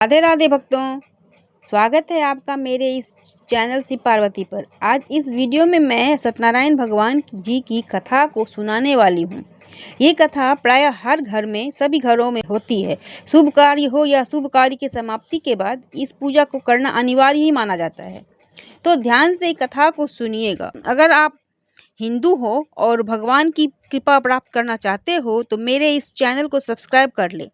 राधे राधे भक्तों, स्वागत है आपका मेरे इस चैनल शिव पार्वती पर। आज इस वीडियो में मैं सत्यनारायण भगवान जी की कथा को सुनाने वाली हूँ। ये कथा प्राय हर घर में, सभी घरों में होती है। शुभ कार्य हो या शुभ कार्य की समाप्ति के बाद इस पूजा को करना अनिवार्य ही माना जाता है। तो ध्यान से कथा को सुनिएगा। अगर आप हिंदू हो और भगवान की कृपा प्राप्त करना चाहते हो तो मेरे इस चैनल को सब्सक्राइब कर ले।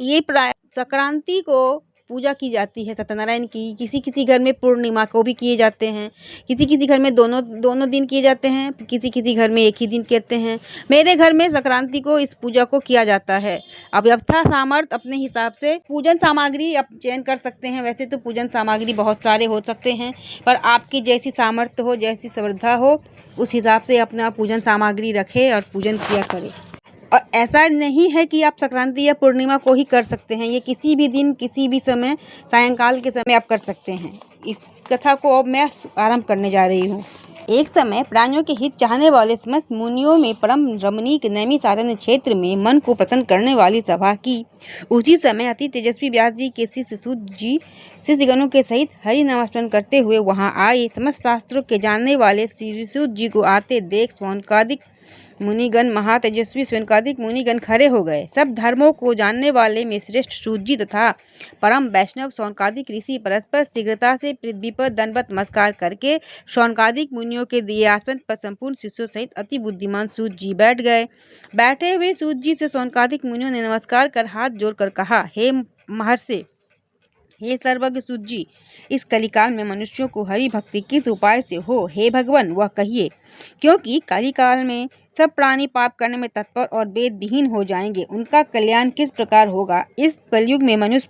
ये प्राय संक्रांति को पूजा की जाती है सत्यनारायण की। किसी किसी घर में पूर्णिमा को भी किए जाते हैं, किसी किसी घर में दोनों दिन किए जाते हैं, किसी किसी घर में एक ही दिन करते हैं। मेरे घर में संक्रांति को इस पूजा को किया जाता है। अब यथा सामर्थ्य अपने हिसाब से पूजन सामग्री आप चयन कर सकते हैं। वैसे तो पूजन सामग्री बहुत सारे हो सकते हैं, पर आपकी जैसी सामर्थ्य हो, जैसी श्रद्धा हो, उस हिसाब से अपना पूजन सामग्री रखें और पूजन किया करें। और ऐसा नहीं है कि आप संक्रांति या पूर्णिमा को ही कर सकते हैं, ये किसी भी दिन, किसी भी समय, सायंकाल के समय आप कर सकते हैं। इस कथा को अब मैं आरंभ करने जा रही हूँ। एक समय प्राणियों के हित चाहने वाले समस्त मुनियों में परम रमणीक नैमिषारण्य क्षेत्र में मन को प्रसन्न करने वाली सभा की। उसी समय अति तेजस्वी व्यास जी के शिष्य सूत जी शिष्यगणों के सहित हरि नामस्मरण करते हुए वहां आए। समस्त शास्त्रों के जानने वाले श्री सूत जी को आते देख शौनकादिक मुनिगण, महातेजस्वी शौनकादिक मुनिगण खड़े हो गए। सब धर्मों को जानने वाले में श्रेष्ठ सूत जी तथा परम वैष्णव शौनकादिक ऋषि परस्पर शीघ्रता से पृथ्वी पर दंडवत नमस्कार करके शौनकादिक मुनियों के दिए आसन पर संपूर्ण शिष्यों सहित अति बुद्धिमान सूत जी बैठ गए। बैठे हुए सूत जी से शौनकादिक मुनियों ने नमस्कार कर हाथ जोड़कर कहा, हे महर्षि, हे सर्वज्ञ सूत जी, इस कलिकाल में मनुष्यों को हरि भक्ति किस उपाय से हो, हे भगवान वह कहिए। क्योंकि कलिकाल में सब प्राणी पाप करने में तत्पर और वेद विहीन हो जाएंगे। उनका कल्याण किस प्रकार होगा। इस कलयुग में मनुष्य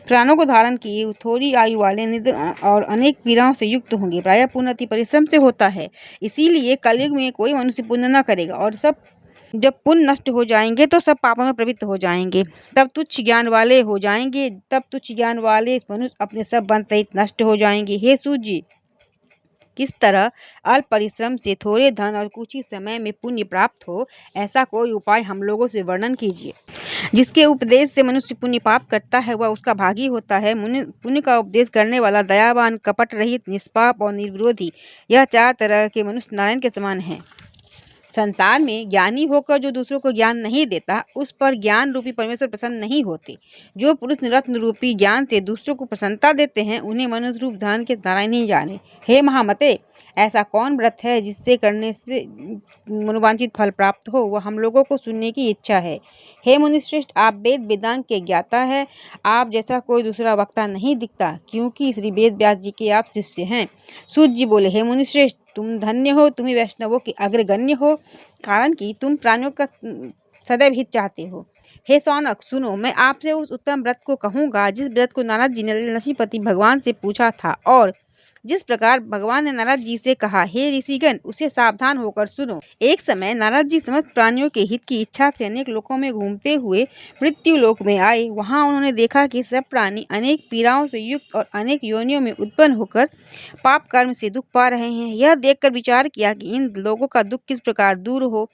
प्राणों को धारण किए थोड़ी आयु वाले निद्र और अनेक पीड़ाओं से युक्त होंगे। प्रायः पुण्य अति परिश्रम से होता है, इसीलिए कलयुग में कोई मनुष्य पुण्य न करेगा और सब जब पुण्य नष्ट हो जाएंगे तो सब पापों में प्रवृत्त हो जाएंगे। तब तुच्छ ज्ञान वाले हो जाएंगे। तब तुच्छ ज्ञान वाले मनुष्य अपने सब बंध सहित नष्ट हो जाएंगे। हे सूत जी, किस तरह अल्प परिश्रम से थोड़े धन और कुछ ही समय में पुण्य प्राप्त हो, ऐसा कोई उपाय हम लोगों से वर्णन कीजिए। जिसके उपदेश से मनुष्य पुण्य पाप करता है वह उसका भागी होता है। पुण्य का उपदेश करने वाला दयावान, कपट रहित, निष्पाप और निर्विरोधी, यह चार तरह के मनुष्य नारायण के समान हैं। संसार में ज्ञानी होकर जो दूसरों को ज्ञान नहीं देता, उस पर ज्ञान रूपी परमेश्वर प्रसन्न नहीं होते। जो पुरुष रत्न रूपी ज्ञान से दूसरों को प्रसन्नता देते हैं, उन्हें मनुष्य रूप धन के नारायण नहीं जाने। हे महामते, ऐसा कौन व्रत है जिससे करने से मनोवांछित फल प्राप्त हो, वह हम लोगों को सुनने की इच्छा है। हे मुनिश्रेष्ठ, आप वेद वेदांत के ज्ञाता है। आप जैसा कोई दूसरा वक्ता नहीं दिखता, क्योंकि श्री वेद व्यास जी के आप शिष्य हैं। सूत जी बोले, हे मुनिश्रेष्ठ, तुम धन्य हो, तुम ही वैष्णवों के अग्रगण्य हो, कारण कि तुम प्राणियों का सदैव हित चाहते हो। हे शौनक, सुनो, मैं आपसे उस उत्तम व्रत को कहूँगा जिस व्रत को नारद जी ने नरसिंहपति भगवान से पूछा था, और जिस प्रकार भगवान ने नारद जी से कहा, हे ऋषिगण, उसे सावधान होकर सुनो। एक समय नारद जी समस्त प्राणियों के हित की इच्छा से अनेक लोकों में घूमते हुए मृत्यु लोक में आए। वहां उन्होंने देखा कि सब प्राणी अनेक पीड़ाओं से युक्त और अनेक योनियों में उत्पन्न होकर पाप कर्म से दुख पा रहे हैं। यह देखकर विचार किया कि इन लोगों का दुख किस प्रकार दूर हो।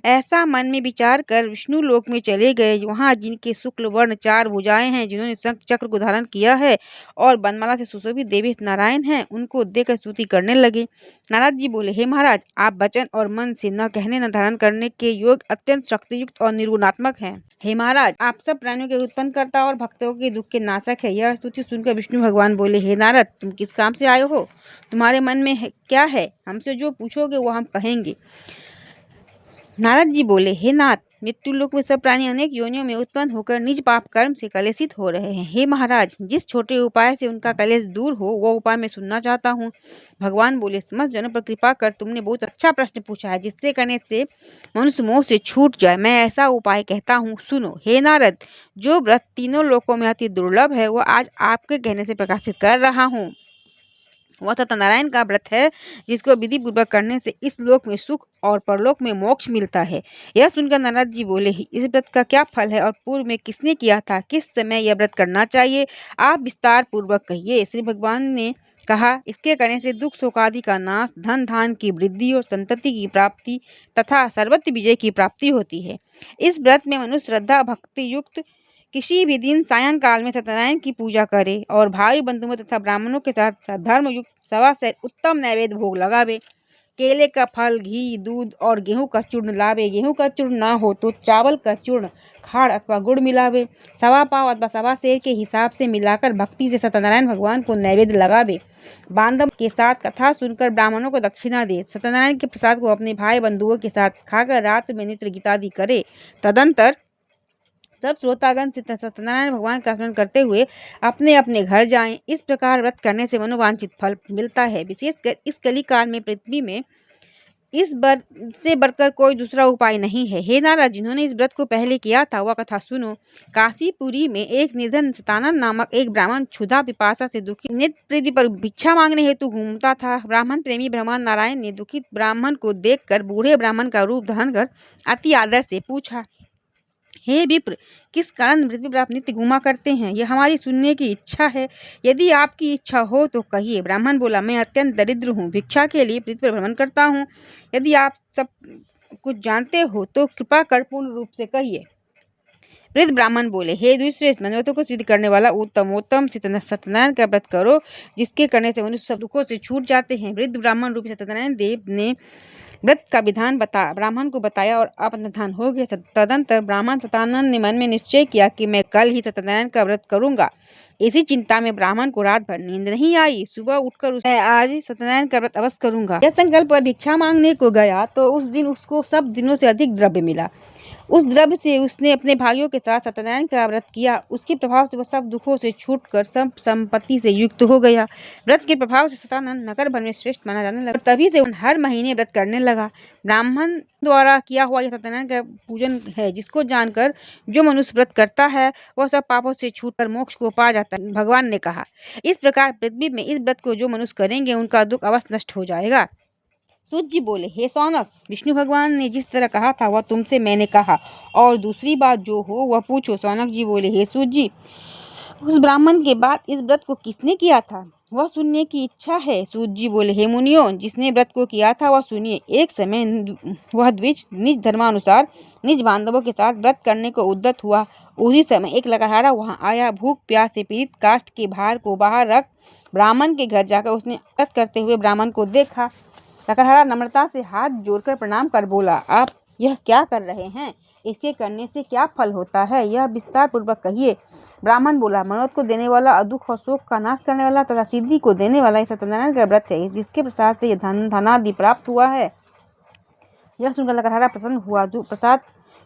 ऐसा मन में विचार कर विष्णु लोक में चले गए। वहां जिनके शुक्ल वर्ण चार भुजाएं हैं, जिन्होंने शंख चक्र को धारण किया है और बनमाला से सुशोभित देवी नारायण हैं, उनको देखकर स्तुति करने लगे। नारद जी बोले, हे महाराज, आप वचन और मन से न कहने न धारण करने के योग अत्यंत शक्तियुक्त और निर्गुणात्मक हैं। हे महाराज, आप सब प्राणियों के उत्पन्न करता और भक्तों के दुख के नाशक है। यह स्तुति सुनकर विष्णु भगवान बोले, हे नारद, तुम किस काम से आए हो? तुम्हारे मन में क्या है? हमसे जो पूछोगे वो हम कहेंगे। नारद जी बोले, हे नाथ, मृत्यु लोक में सब प्राणी अनेक योनियों में उत्पन्न होकर निज पाप कर्म से कलेशित हो रहे हैं। हे महाराज, जिस छोटे उपाय से उनका कलेश दूर हो, वो उपाय मैं सुनना चाहता हूँ। भगवान बोले, समस्त जनों पर कृपा कर तुमने बहुत अच्छा प्रश्न पूछा है, जिससे करने से मनुष्य मोह से छूट जाए। मैं ऐसा उपाय कहता हूँ, सुनो। हे नारद, जो व्रत तीनों लोकों में अति दुर्लभ है, वो आज आपके कहने से प्रकाशित कर रहा हूँ। वह सत्यनारायण का व्रत है, जिसको विधि पूर्वक करने से इस लोक में सुख और परलोक में मोक्ष मिलता है। यह सुनकर नारद जी बोले, इस व्रत का क्या फल है और पूर्व में किसने किया था? किस समय यह व्रत करना चाहिए? आप विस्तार पूर्वक कहिए। श्री भगवान ने कहा, इसके करने से दुख शोक आदि का नाश, धन धान की वृद्धि और संतति की प्राप्ति तथा सर्वत्र विजय की प्राप्ति होती है। इस व्रत में मनुष्य श्रद्धा भक्ति युक्त किसी भी दिन सायंकाल में सत्यनारायण की पूजा करे और भाई बंधुओं तथा ब्राह्मणों के साथ धर्म युक्त सवा से उत्तम नैवेद्य भोग लगावे। केले का फल, घी, दूध और गेहूं का चूर्ण लावे। गेहूं का चूर्ण ना हो तो चावल का चूर्ण, खाड़ अथवा गुड़ मिलावे। सवा पाव अथवा सवा सेर के हिसाब से मिलाकर भक्ति से सत्यनारायण भगवान को नैवेद्य लगावे। बांधव के साथ कथा सुनकर ब्राह्मणों को दक्षिणा दे। सत्यनारायण के प्रसाद को अपने भाई बंधुओं के साथ खाकर रात्र में नित्य गीतादि करे। तदंतर सब श्रोतागण से सत्यनारायण भगवान का स्मरण करते हुए अपने अपने घर जाएं। इस प्रकार व्रत करने से मनोवांछित फल मिलता है। विशेषकर इस कलिकाल में पृथ्वी में इस व्रत से बढ़कर कोई दूसरा उपाय नहीं है। हे नारद, जिन्होंने इस व्रत को पहले किया था वह कथा सुनो। काशीपुरी में एक निर्धन सतानंद नामक एक ब्राह्मण क्षुधा पिपासा से दुखी नित्य पृथ्वी पर भिक्षा मांगने हेतु घूमता था। ब्राह्मण प्रेमी ब्राह्मण नारायण ने दुखित ब्राह्मण को देखकर बूढ़े ब्राह्मण का रूप धारण कर अति आदर से पूछा, हे विप्र, किस कारण पृथ्वी पर आप नित्य घूमा करते हैं? यह हमारी सुनने की इच्छा है। यदि आपकी इच्छा हो तो कहिए। ब्राह्मण बोला, मैं अत्यंत दरिद्र हूँ, भिक्षा के लिए पृथ्वी पर भ्रमण करता हूँ। यदि आप सब कुछ जानते हो तो कृपा कर पूर्ण रूप से कहिए। वृद्ध ब्राह्मण बोले, हे द्विश्रेष्ठ, मनोरथों को सिद्ध करने वाला उत्तमोत्तम सत्यनारायण का व्रत करो, जिसके करने से मनुष्य सब दुखों से छूट जाते हैं। वृद्ध ब्राह्मण रूपी सत्यनारायण देव ने व्रत का विधान ब्राह्मण को बताया और अपनधान हो गया। तदंतर ब्राह्मण सतानंद ने मन में निश्चय किया कि मैं कल ही सत्यनारायण का व्रत करूंगा। इसी चिंता में ब्राह्मण को रात भर नींद नहीं आई। सुबह उठकर मैं आज सत्यनारायण का व्रत अवश्य करूंगा। यह संकल्प पर भिक्षा मांगने को गया तो उस दिन उसको सब दिनों से अधिक द्रव्य मिला। उस द्रव्य से उसने अपने भाइयों के साथ सत्यनारायण का व्रत किया। उसके प्रभाव से वह सब दुखों से छूटकर सब संपत्ति से युक्त हो गया। व्रत के प्रभाव से सतानंद नगर भर में श्रेष्ठ माना जाने लगा। तभी से हर महीने व्रत करने लगा। ब्राह्मण द्वारा किया हुआ यह सत्यनारायण का पूजन है, जिसको जानकर जो मनुष्य व्रत करता है वह सब पापों से छूटकर मोक्ष को पा जाता है। भगवान ने कहा, इस प्रकार पृथ्वी में इस व्रत को जो मनुष्य करेंगे उनका दुख अवश्य नष्ट हो जाएगा। सूत जी बोले, हे सौनक, विष्णु भगवान ने जिस तरह कहा था वह तुमसे मैंने कहा, और दूसरी बात जो हो वह पूछो। सौनक जी बोले, हे सूत जी, उस ब्राह्मण के बाद इस व्रत को किसने किया था वह सुनने की इच्छा है। सूत जी बोले, हे मुनियों, जिसने व्रत को किया था वह सुनिए। एक समय वह द्विज निज धर्मानुसार निज बांधवों के साथ व्रत करने को उद्यत हुआ। उसी समय एक लकड़हारा वहां आया। भूख प्यास से पीड़ित काष्ठ के भार को बाहर रख ब्राह्मण के घर जाकर उसने व्रत करते हुए ब्राह्मण को देखा। लकड़हारा नम्रता से हाथ जोड़कर प्रणाम कर बोला, आप यह क्या कर रहे हैं? इसके करने से क्या फल होता है? यह विस्तार पूर्वक कहिए। ब्राह्मण बोला, मनोरथ को देने वाला, दुख और शोक का नाश करने वाला तथा सिद्धि को देने वाला सत्यनारायण का व्रत है, जिसके प्रसाद से यह धनादि प्राप्त हुआ है। यह सुनकर लकड़हारा प्रसन्न हुआ। जो प्रसाद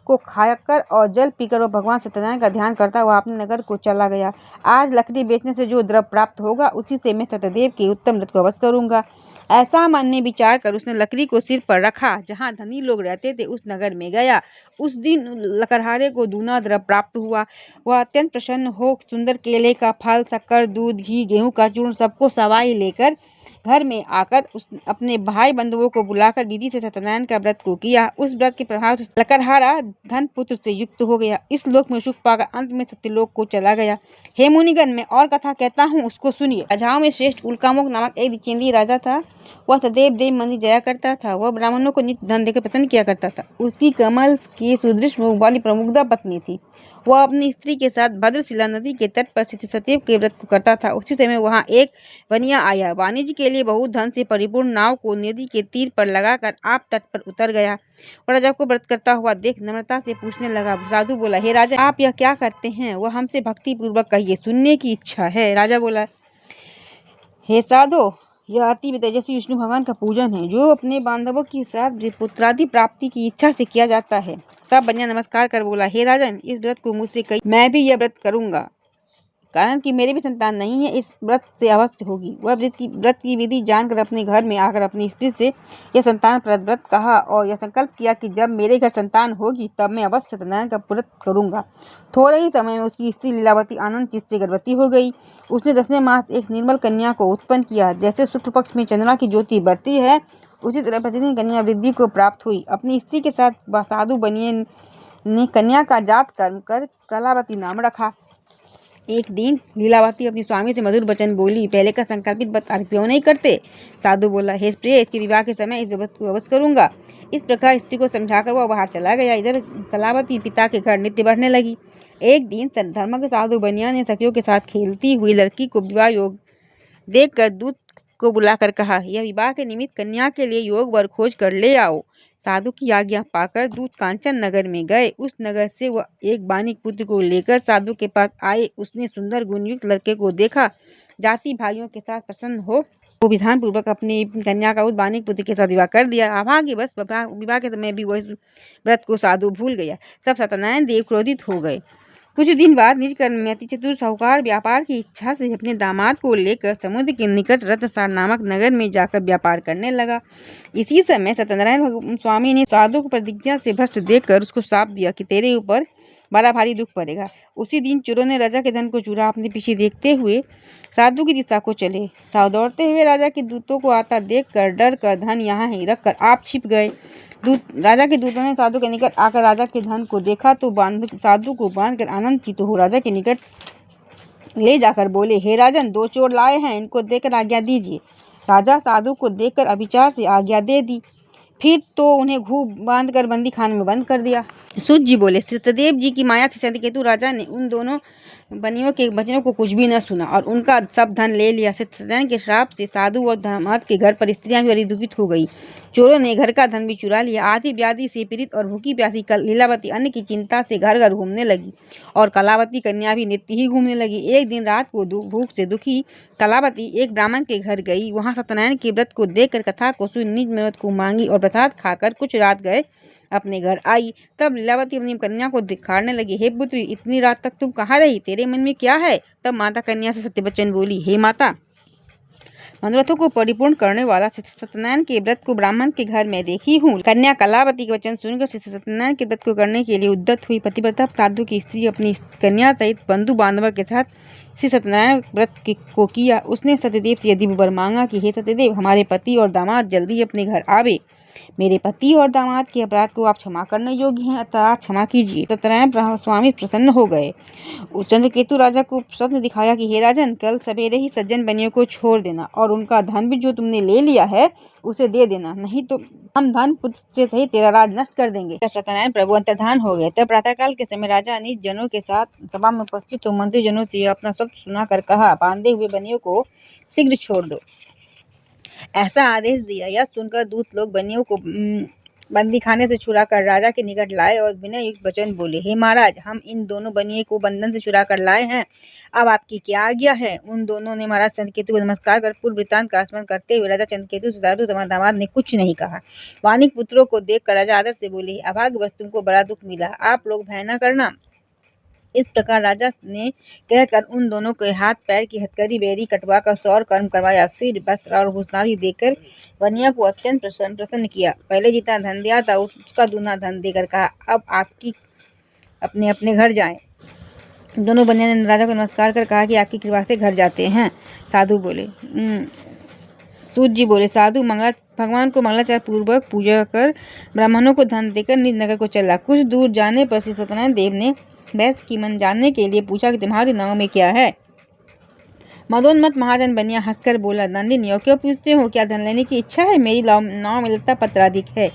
को खाकर और जल पीकर वह भगवान सत्यनारायण का ध्यान करता हुआ अपने नगर को चला गया। आज लकड़ी बेचने से जो द्रव्य प्राप्त होगा उसी से मैं सत्यदेव के उत्तम व्रत को अवश्य करूंगा। ऐसा मन में विचार कर उसने लकड़ी को सिर पर रखा। जहाँ धनी लोग रहते थे उस नगर में गया। उस दिन लकड़हारे को दूना द्रव्य प्राप्त हुआ। वह अत्यंत प्रसन्न हो सुंदर केले का फल, शक्कर, दूध, घी, गेहूं का चूर्ण सबको सवाई लेकर घर में आकर अपने भाई बंधुओं को बुलाकर विधि से सत्यनारायण का व्रत को किया। उस व्रत के प्रभाव से लकड़हारा धन पुत्र से युक्त हो गया। इस लोक में सुख पाकर अंत में सत्यलोक को चला गया। हे मुनिगण, मैं और कथा कहता हूँ, उसको सुनिए। राजाओं में श्रेष्ठ उल्कामुख नामक एक द्विचेंद्रीय राजा था। वह सदैव देव मंदिर जाया करता था। वह ब्राह्मणों को नित्य धन देकर प्रसन्न किया करता था। उसकी कमल की सुदृढ़ मुख वाली प्रमुग्धा पत्नी थी। वह अपनी स्त्री के साथ भद्रशिला नदी के तट पर स्थित सत्यदेव के व्रत को करता था। उसी समय वहां एक वनिया आया। वाणिज्य के लिए बहुत धन से परिपूर्ण नाव को नदी के तीर पर लगाकर आप तट पर उतर गया। वह राजा को व्रत करता हुआ देख नम्रता से पूछने लगा। साधु बोला, हे राजा, आप यह क्या करते हैं? वह हमसे भक्ति पूर्वक कहिए, सुनने की इच्छा है। राजा बोला, हे साधो, यह अति तेजस्वी विष्णु भगवान का पूजन है, जो अपने बांधवों के साथ पुत्रादि प्राप्ति की इच्छा से किया जाता है। तब बनिया नमस्कार कर बोला, हे राजन, इस व्रत को मुझसे कही, मैं भी यह व्रत करूंगा, कारण कि मेरी भी संतान नहीं है, इस व्रत से अवश्य होगी। वह व्रत की विधि जानकर अपने घर में आकर अपनी स्त्री से यह संतान प्रद व्रत कहा और यह संकल्प किया कि जब मेरे घर संतान होगी तब मैं अवश्य सत्यनारायण का व्रत करूंगा। थोड़े ही समय में उसकी स्त्री लीलावती आनंद चित्त से गर्भवती हो गई। उसने 10वें मास एक निर्मल कन्या को उत्पन्न किया। जैसे शुक्ल पक्ष में चंद्रमा की ज्योति बढ़ती है, उसी तरह प्रतिदिन कन्या वृद्धि को प्राप्त हुई। अपनी स्त्री के साथ साधु बनिए ने कन्या का जात कर्म कर कलावती नाम रखा। एक दिन लीलावती अपनी स्वामी से मधुर वचन बोली, पहले का संकल्पित व्रत आगे क्यों नहीं करते? साधु बोला, हे प्रिय, इसके विवाह के समय इस व्रत को अवश्य करूंगा। इस प्रकार स्त्री को समझाकर वह बाहर चला गया। इधर कलावती पिता के घर नित्य बढ़ने लगी। एक दिन धर्म के साधु बनिया ने सखियों के साथ खेलती हुई लड़की को विवाह योग देखकर दूत को बुलाकर कहा, यह विवाह के निमित्त कन्या के लिए योग वर खोज कर ले आओ। साधु की आज्ञा पाकर दूत कांचन नगर में गए। उस नगर से वह एक बानिक पुत्र को लेकर साधु के पास आए। उसने सुंदर गुणयुक्त लड़के को देखा। जाति भाइयों के साथ प्रसन्न हो वो विधान पूर्वक अपनी कन्या का उस बानिक पुत्र के साथ विवाह कर दिया। अभाग्यवश विवाह के समय भी वह इस व्रत को साधु भूल गया। तब सत्यनारायण देव क्रोधित हो गए। कुछ दिन बाद निज कर्म में अति चतुर साहूकार व्यापार की इच्छा से अपने दामाद को लेकर समुद्र के निकट रत्नसार नामक नगर में जाकर व्यापार करने लगा। इसी समय सत्यनारायण स्वामी ने साधु को प्रतिज्ञा से भ्रष्ट देखकर उसको शाप दिया कि तेरे ऊपर बड़ा भारी दुख पड़ेगा। उसी दिन चोरों ने राजा के धन को चुरा अपने पीछे देखते हुए साधु की दिशा को चले। दौड़ते हुए राजा के दूतों को आता देखकर डर कर धन यहाँ ही रखकर आप छिप गए। राजा के दूतों ने साधु के निकट आकर राजा के धन को देखा तो साधु को बांधकर आनंदचित हो राजा के निकट ले जाकर बोले, हे राजन, 2 चोर लाए हैं, इनको देकर आज्ञा दीजिए। राजा साधु को देखकर अविचार से आज्ञा दे दी। फिर तो उन्हें खूब बांधकर बंदी खाने में बंद कर दिया। सूत जी बोले, सत्यदेव जी की माया से चंद्रकेतु राजा ने उन दोनों बनियों के वचनों को कुछ भी न सुना और उनका सब धन ले लिया। सत्यनारायण के श्राप से साधु और दामाद के घर पर स्त्रियां भी बड़ी दुखित हो गई। चोरों ने घर का धन भी चुरा लिया। आधी व्याधि से पीड़ित और भूखी प्यासी लीलावती अन्न की चिंता से घर घर घूमने लगी और कलावती कन्या भी नित्य ही घूमने लगी। एक दिन रात को भूख से दुखी कलावती एक ब्राह्मण के घर गई। वहां सत्यनारायण के व्रत को देखकर कथा को सुन निज मन्नत को मांगी और प्रसाद खाकर कुछ रात गए अपने घर आई। तब लीलावती अपनी कन्या को दिखाने लगी, हे पुत्री, इतनी रात तक तुम कहाँ रही? तेरे मन में क्या है? तब माता कन्या से सत्यवचन बोली, हे माता, मनोरथों को परिपूर्ण करने वाला सत्यनारायण के व्रत को ब्राह्मण के घर में देखी हूँ। कन्या कलावती के वचन सुनकर सत्यनारायण के व्रत को करने के लिए उद्यत हुई। पतिव्रता साधु की स्त्री अपनी कन्या सहित बंधु बांधव के साथ श्री सत्यनारायण व्रत को किया। उसने सत्यदेव से यदि वर मांगा कि हे सत्यदेव, हमारे पति और दामाद जल्दी अपने घर आवे। मेरे पति और दामाद के अपराध को आप क्षमा करने योग्य हैं, अतः क्षमा कीजिए। सत्यनारायण स्वामी प्रसन्न हो गए। चंद्रकेतु राजा को स्वप्न दिखाया कि हे राजन, कल सवेरे ही सज्जन बनियों को छोड़ देना और उनका धन भी जो तुमने ले लिया है उसे दे देना, नहीं तो हम धन पुत्र से सहित तेरा राज नष्ट कर देंगे। सत्यनारायण प्रभु अंतर्धान हो गए। तब प्रातःकाल के समय राजा निज जनों के साथ सभा में उपस्थित हो मंत्री जनों से अपना शब्द सुनाकर कहा, बांधे हुए बनियों को शीघ्र छोड़ दो, ऐसा आदेश दिया। यह सुनकर दूत लोग बनियों को बंदी खाने से छुड़ा कर राजा के निकट लाए और विनय युक्त वचन बोले, हे महाराज, हम इन दोनों बनिए को बंधन से छुड़ा कर लाए हैं, अब आपकी क्या आज्ञा है? उन दोनों ने महाराज चंद्रकेतु को नमस्कार कर पूर्व वृत्तांत का स्मरण करते हुए राजा चंद्रकेतु से साधु दामाद ने कुछ नहीं कहा। वानिक पुत्रों को देखकर राजा आदर से बोले, अभाग्यवश तुमको बड़ा दुख मिला, आप लोग भय न करना। इस प्रकार राजा ने कहकर उन दोनों के हाथ पैर की हथकड़ी बेरी कटवा कर सौर कर्म करवाया। फिर वस्त्र और भूषणादि देकर बनिया को अत्यंत प्रसन्न किया। पहले जितना धन दिया था उसका दूना धन देकर कहा, अब आपकी अपने अपने घर जाएं। दोनों बनिया ने राजा को नमस्कार कर कहा कि आपकी कृपा से घर जाते हैं। साधु बोले, सूत जी बोले, साधु भगवान को मंगलाचार पूर्वक पूजा कर ब्राह्मणों को धन देकर निज नगर को चला। कुछ दूर जाने पर श्री सत्यनारायण देव ने वैश्य की मन जानने के लिए पूछा कि तुम्हारी नाव में क्या है? मदोन्मत्त महाजन बनिया हंसकर बोला, दंडिनियों, क्यों पूछते हो? क्या धन लेने की इच्छा है? मेरी नाव में लता पत्राधिक है।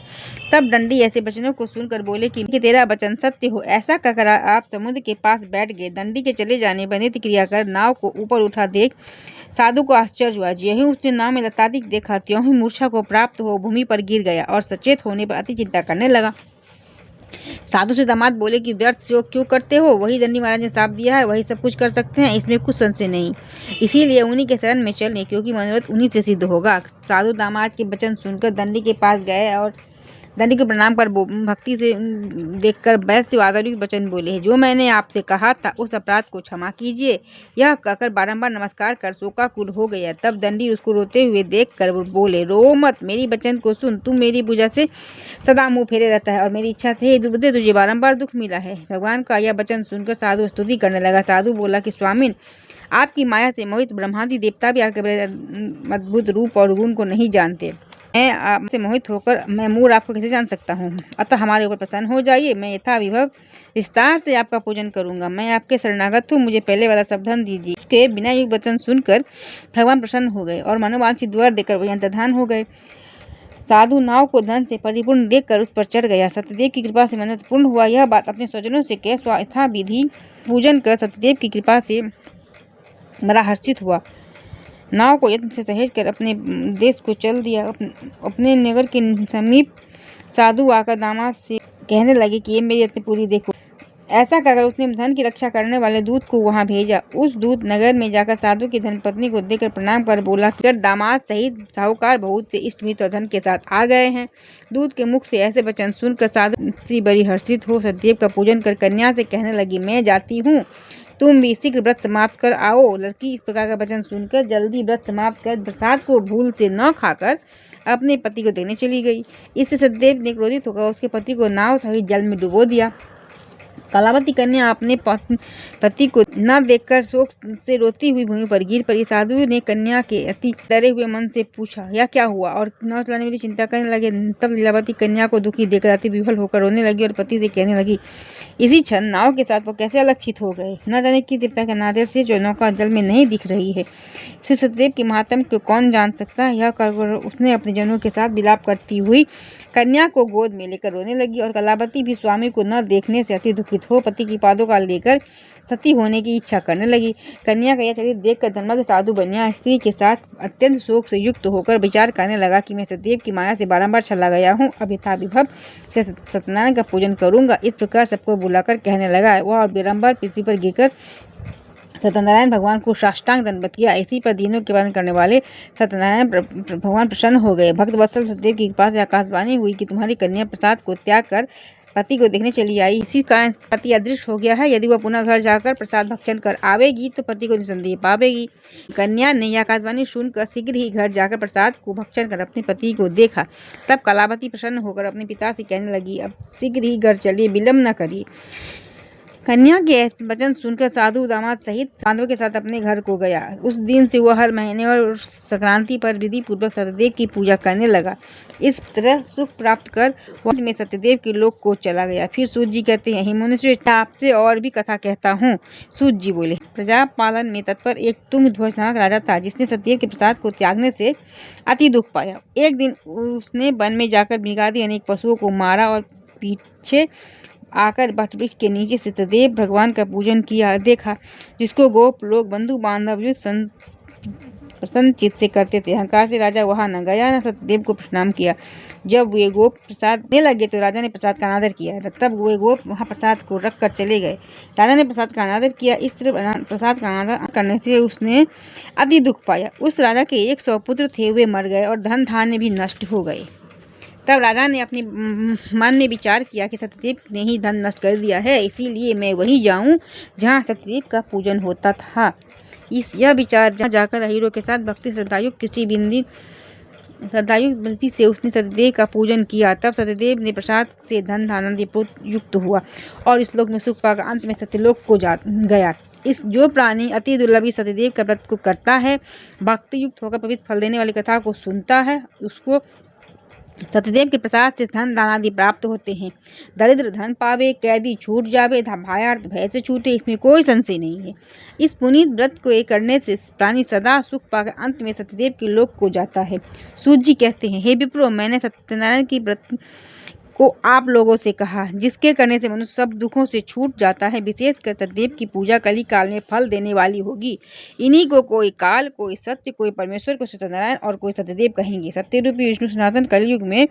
तब दंडी ऐसे वचनों को सुनकर बोले कि तेरा वचन सत्य हो। ऐसा कहकर आप समुद्र के पास बैठ गए। दंडी के चले जाने पर नित्य क्रिया कर नाव को ऊपर उठा देख साधु को आश्चर्य हुआ। ज्यों ही उसने नाव में लताधिक देखा त्यों ही मूर्छा को प्राप्त हो भूमि पर गिर गया और सचेत होने पर अति चिंता करने लगा। साधु से दामाद बोले कि व्यर्थ योग क्यों करते हो? वही दंडी महाराज ने साथ दिया है, वही सब कुछ कर सकते हैं, इसमें कुछ संशय नहीं। इसीलिए उन्हीं के शरण में चलने, क्योंकि मनोरथ उन्हीं से सिद्ध होगा। साधु दामाद के वचन सुनकर दंडी के पास गए और दंडी को प्रणाम कर भक्ति से देखकर वैश्य आदरयुक्त वचन बोले, जो मैंने आपसे कहा था उस अपराध को क्षमा कीजिए। यह कहकर बारंबार नमस्कार कर शोकाकुल हो गया। तब दंडी उसको रोते हुए देख कर बोले, रो मत, मेरी वचन को सुन। तू मेरी पूजा से सदा मुंह फेरे रहता है और मेरी इच्छा से दुर्बुद्धे तुझे बारंबार दुख मिला है। भगवान का यह वचन सुनकर साधु स्तुति करने लगा। साधु बोला कि स्वामिन, आपकी माया से मोहित ब्रह्मादि देवता भी आपके अद्भुत रूप और गुण को नहीं जानते। मैं आपसे मोहित होकर मैं मूड आपको कैसे जान सकता हूँ। अतः हमारे ऊपर प्रसन्न हो जाइए। मैं यथा विभव विस्तार से आपका पूजन करूंगा। मैं आपके शरणागत हूँ, मुझे पहले वाला सब धन दीजिए। उसके बिना युग वचन सुनकर भगवान प्रसन्न हो गए और मनोवांछित वर देकर वही अंतर्धान हो गए। साधु नाव को धन से परिपूर्ण देखकर उस पर चढ़ गया। सत्यदेव की कृपा से मनोरथ पूर्ण हुआ। यह बात अपने स्वजनों से कह यथा विधि पूजन कर सत्यदेव की कृपा से बड़ा हर्षित हुआ। नाव को यत्न से सहेज कर अपने देश को चल दिया। अपने नगर के समीप साधु आकर दामाद से कहने लगे कि ये मेरी यत्न पूरी देखो। ऐसा कहकर उसने धन की रक्षा करने वाले दूत को वहां भेजा। उस दूत नगर में जाकर साधु की धर्मपत्नी को देखकर प्रणाम कर बोला कि दामाद सहित साहूकार बहुत से इष्टमित्र और धन के साथ आ गए हैं। दूत के मुख से ऐसे वचन सुनकर साधु स्त्री बड़ी हर्षित हो सत्यदेव का पूजन कर कन्या से कहने लगी, मैं जाती हूँ, तुम भी शीघ्र व्रत समाप्त कर आओ। लड़की इस प्रकार का वचन सुनकर जल्दी व्रत समाप्त कर प्रसाद को भूल से न खाकर अपने पति को देखने चली गई। इससे सत्यदेव ने क्रोधित होकर उसके पति को नाव सहित जल में डुबो दिया। कलावती कन्या अपने पति को न देखकर शोक से रोती हुई भूमि पर गिर पड़ी। साधु ने कन्या के अति डरे हुए मन से पूछा, यह क्या हुआ, और नाव चलाने वाली चिंता करने लगे। तब लीलावती कन्या को दुखी देखकर अति विह्वल होकर रोने लगी और पति से कहने लगी, इसी क्षण नाव के साथ वो कैसे अलक्षित हो गए। न जाने किस देवता के नादर से जो नौका जल में नहीं दिख रही है। श्री सत्यदेव के महात्म को कौन जान सकता है। यह कहकर उसने अपने जनों के साथ विलाप करती हुई कन्या को गोद में लेकर रोने लगी। और कलावती भी स्वामी को न देखने से अति दुखित हो पति की पादों का लेकर सती होने की इच्छा करने लगी। कन्या का यह चरित्र देखकर धर्मज्ञ साधु बनिया स्त्री के साथ अत्यंत शोक से युक्त होकर विचार करने लगा कि मैं सत्यदेव की माया से बारंबार चला गया हूँ। अब यथा विभव से सत्यनारायण का पूजन करूंगा। इस प्रकार सबको बुलाकर कहने लगा। वह और बारंबार पृथ्वी पर गिरकर सत्यनारायण भगवान को साष्टांग दंडवत किया। इसी पर दीनों के पालन करने वाले सत्यनारायण भगवान प्रसन्न हो गए। भक्त वत्सल सत्यदेव की कृपा से आकाशवाणी हुई कि तुम्हारी कन्या प्रसाद को त्याग कर पति को देखने चली आई। इसी कारण पति अदृश्य हो गया है। यदि वह पुनः घर जाकर प्रसाद भक्षण कर आवेगी तो पति को निसंदेह पावेगी। कन्या ने यह आकाशवाणी सुनकर शीघ्र ही घर जाकर प्रसाद को भक्षण कर अपने पति को देखा। तब कलावती प्रसन्न होकर अपने पिता से कहने लगी, अब शीघ्र ही घर चलिए, विलम्ब न करिए। कन्या के वचन सुनकर साधु दामाद सहित बांधवों के साथ अपने घर को गया। उस दिन से वह हर महीने और संक्रांति पर विधि पूर्वक सत्यदेव की पूजा करने लगा। इस तरह सुख प्राप्त कर वह में सत्यदेव के लोक को चला गया। फिर सूत जी कहते हैं, हे मनुष्य, आपसे और भी कथा कहता हूँ। सूत जी बोले, प्रजा पालन में तत्पर एक तुंगध्वज नामक राजा था, जिसने सत्यदेव के प्रसाद को त्यागने से अति दुख पाया। एक दिन उसने वन में जाकर मृगादि अनेक पशुओं को मारा और पीछे आकर वटवृक्ष के नीचे सत्यदेव भगवान का पूजन किया। देखा जिसको गोप लोग बंधु बांधव युद्ध प्रसन्न चित्त से करते थे। अहंकार से राजा वहां न गया न सत्यदेव को प्रणाम किया। जब वे गोप प्रसाद देने लगे तो राजा ने प्रसाद का अनादर किया। तब वे गोप वहां प्रसाद को रख कर चले गए। राजा ने प्रसाद का अनादर किया। इस तरह प्रसाद का अनादर करने से उसने अति दुख पाया। उस राजा के 100 पुत्र थे, वे मर गए और धन धान्य भी नष्ट हो गए। तब राजा ने अपने मन में विचार किया कि सत्यदेव ने ही धन नष्ट कर दिया है, इसीलिए मैं वहीं जाऊं जहां सत्यदेव का पूजन होता था। यह विचार जहां जाकर हीरो के साथ भक्ति श्रद्धायुक्त वृत्ति से उसने सत्यदेव का पूजन किया। तब सत्यदेव ने प्रसाद से धन धान्य युक्त हुआ और इस लोक में सुख पाकर अंत में सत्यलोक को गया। इस जो प्राणी अति दुर्लभ सत्यदेव का व्रत को करता है, भक्ति युक्त होकर पवित्र फल देने वाली कथा को सुनता है, उसको सत्यदेव के प्रसाद से धन दान आदि प्राप्त होते हैं। दरिद्र धन पावे, कैदी छूट जावे, भायार्थ भय से छूटे, इसमें कोई संशय नहीं है। इस पुनीत व्रत को करने से प्राणी सदा सुख पाकर अंत में सत्यदेव के लोक को जाता है। सूत जी कहते हैं, हे विप्रो, मैंने सत्यनारायण की व्रत को आप लोगों से कहा, जिसके करने से मनुष्य सब दुखों से छूट जाता है। विशेषकर सत्यदेव की पूजा कली काल में फल देने वाली होगी। इन्हीं को कोई काल, कोई सत्य, कोई परमेश्वर, कोई सत्यनारायण और कोई सत्यदेव कहेंगे। सत्य रूपी विष्णु सनातन कलयुग में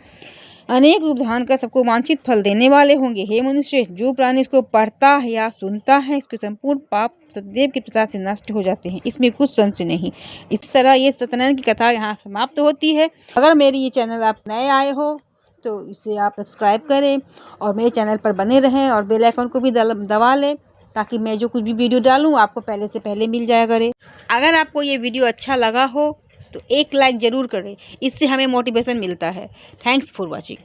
अनेक रूप धारण कर सबको वांछित फल देने वाले होंगे। हे मनुष्य, जो प्राणी इसको पढ़ता है या सुनता है, इसके संपूर्ण पाप सत्यदेव के प्रसाद से नष्ट हो जाते हैं, इसमें कुछ संशय नहीं। इस तरह ये सत्यनारायण की कथा यहाँ समाप्त होती है। अगर मेरी ये चैनल आप नए आए हो तो इसे आप सब्सक्राइब करें और मेरे चैनल पर बने रहें और बेल आइकन को भी दबा लें, ताकि मैं जो कुछ भी वीडियो डालूं आपको पहले से पहले मिल जाया करे। अगर आपको ये वीडियो अच्छा लगा हो तो एक लाइक ज़रूर करें, इससे हमें मोटिवेशन मिलता है। Thanks for watching.